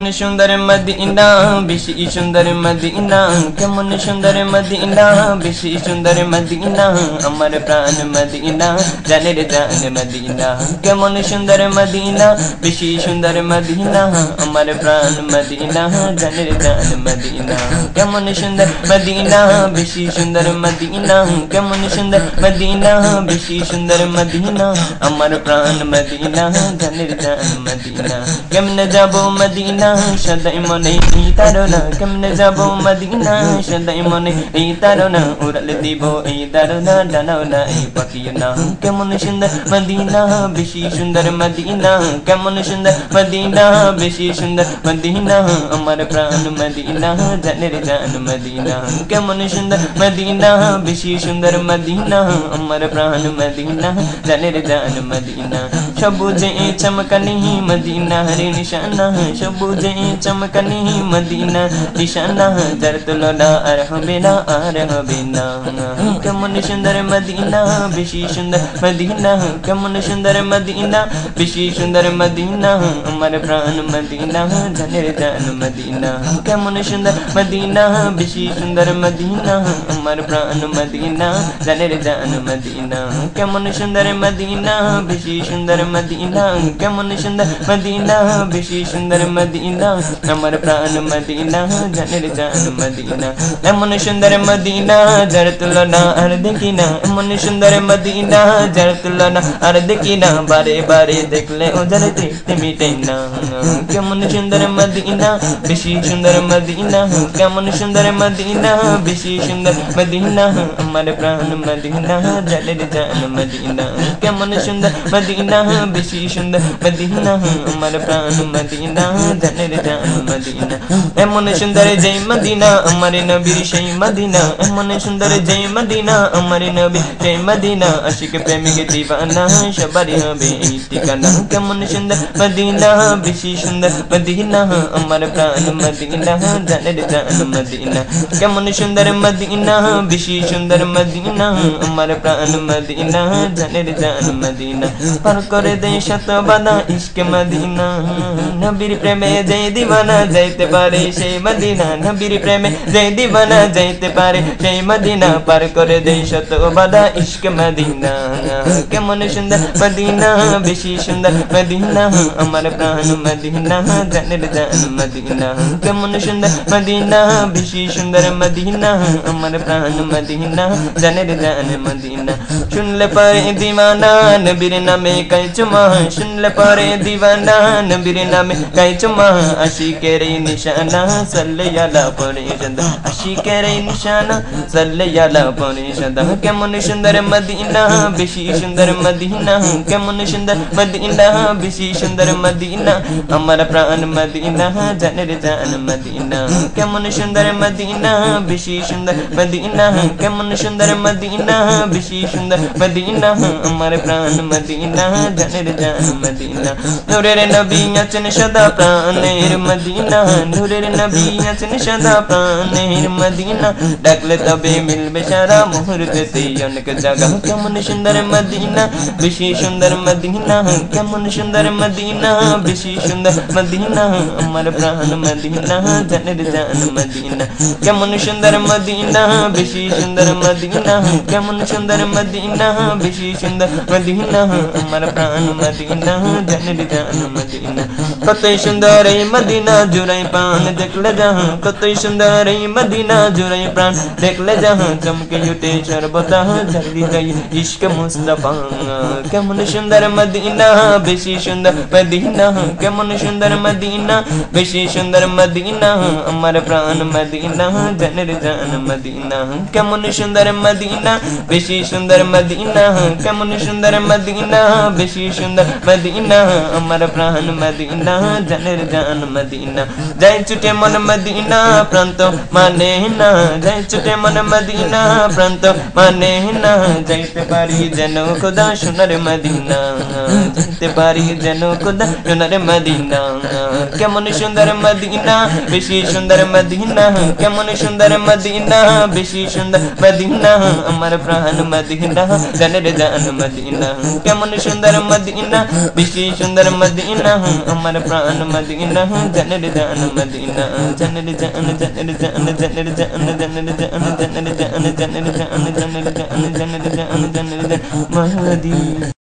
सुंदर मदीना बेशी सुंदर मदीना केमन सुंदर मदीना बेशी सुंदर मदीना अमर प्राण मदीना जाने रे जान मदीना केमन सुंदर मदीना बेशी सुंदर मदीना अमर प्राण मदीना जाने रे जान मदीना केमन सुंदर मदीना बेशी सुंदर मदीना केमन सुंदर मदीना बेशी सुंदर मदीना अमर प्राण मदीना जाने रे जान मदीना केमन जाबो मदीना सदाई मने तारना केमने जाबो मदीना सदाई मने तारना उड़ाल दिबो दारना डानावना पाखिया केमन सुंदर मदीना बेशी सुंदर मदीना केमन सुंदर मदीना बेशी सुंदर मदीना अमर प्राण मदीना जाने रे जान मदीना केमन सुंदर मदीना बेशी सुंदर मदीना अमर प्राण मदीना जाने रे जान मदीना सबुजे चमकनी मदीना हरे निशाना सबुजे चमकनी मदीना निशाना जरतुलना अरहबेना अरहबेना केमन सुंदर मदीना बेशी सुंदर मदीना केमन सुंदर मदीना बेशी सुंदर मदीना अमर प्राण मदीना जाने रे जान मदीना केमन सुंदर मदीना बेशी सुंदर मदीना अमर प्राण मदीना जाने रे जान मदीना केमन सुंदर मदीना बेशी सुंदर मदीना केमन सुंदर मदीना बेशी सुंदर मदीना अमर प्राण मदीना जाने रे जान मदीना एमन सुंदर मदीना जरतुलना अर्धकिना एमन सुंदर मदीना जरतुलना अर्धकिना बारे बारे देखले उधर तृप्ति मिटेना केमन सुंदर मदीना बेशी सुंदर मदीना केमन सुंदर मदीना बेशी सुंदर मदीना अमर प्राण मदीना जाने रे जान मदीना केमन सुंदर मदीना बेशी सुंदर मदीना अमर प्राण मदीना जाने रे जान मदीना एमन सुंदर जय मदीना अमर नबीर शै मदीना एमन सुंदर जय मदीना अमर नबी जय मदीना आशिक प्रेमी के दीवाना शबरी हबे ठिकाना केमन सुंदर मदीना बेशी सुंदर मदीना अमर प्राण मदीना जाने रे जान मदीना केमन सुंदर मदीना बेशी सुंदर मदीना अमर प्राण मदीना जाने रे जान मदीना पर करे दे शत बाधा इश्क मदीना नबीर प्रेमे जय दीवाना जाइते पारे সেই মদিনা নবীর প্রেমে জয় দিবানা যাইতে পারে সেই মদিনা পার করে দেই শত বাধা ইশক মদিনা কেমন সুন্দর মদিনা বেশি সুন্দর মদিনা আমার প্রাণ মদিনা জানে রে জান মদিনা কেমন সুন্দর মদিনা বেশি সুন্দর মদিনা আমার প্রাণ মদিনা জানে রে জান মদিনা শুনলে পরে দিওয়ানা নবীর নামে কাই চুমা শুনলে পরে দিওয়ানা নবীর নামে কাই চুমা আশিকের निशाना सल्ले याला परिषद आशिकेर निशाना सल्ले याला परिषद केमन सुंदर मदीना बेशी सुंदर मदीना केमन सुंदर मदीना बेशी सुंदर मदीना अमर प्राण मदीना जाने रे जान मदीना केमन सुंदर मदीना बेशी सुंदर मदीना केमन सुंदर मदीना बेशी सुंदर मदीना अमर प्राण मदीना जाने रे जान मदीना नूरे रे नबी अचन सदा प्राणेर मदीना नूरे रे नबी अचन सदा प्राणेर मदीना डाकले तबे मिलबे सारा मुहूर्ते अनेक जगह केमन सुंदर मदीना बेशी सुंदर मदीना केमन सुंदर मदीना बेशी सुंदर मदीना अमर प्राण मदीना जाने रे जान मदीना केमन सुंदर मदीना बेशी सुंदर मदीना केमन सुंदर मदीना बेशी सुंदर मदीना अमर प्राण मदीना जाने रे जान मदीना कतई सुंदर मदीना जुराई प्राण देखले जहाँ कतई सुंदर मदीना जुराई प्राण देखले जहाँ चमके उठे सर्वदा जल्दी गई इश्क मुस्तफा केमन सुंदर मदीना बेशी सुंदर मदीना केमन सुंदर मदीना बेशी सुंदर मदीना अमर प्राण मदीना जाने रे जान मदीना केमन सुंदर मदीना बेशी सुंदर मदीना केमन सुंदर मदीना बेशी सुंदर मदीना अमर प्राण मदीना जाने रे जान मदीना जाय छुटे मन मदीना प्रांत माने ना जाय छुटे मन मदीना प्रांत माने ना जाइते पारी जनो खुदा सुनर मदीना जाइते पारी जनो खुदा सुनर मदीना केमन सुंदर मदीना बेशी सुंदर मदीना केमन सुंदर मदीना बेशी सुंदर मदीना अमर प्राण मदीना जाने रे जान मदीना केमन सुंदर মদিনা বেশি সুন্দর মদিনা আমার প্রাণ মদিনা জানের জান মদিনা জানের জান জানের জান জানের জান জানের জান জানের জান জানের জান জানের জান জানের জান জানের জান মদিনা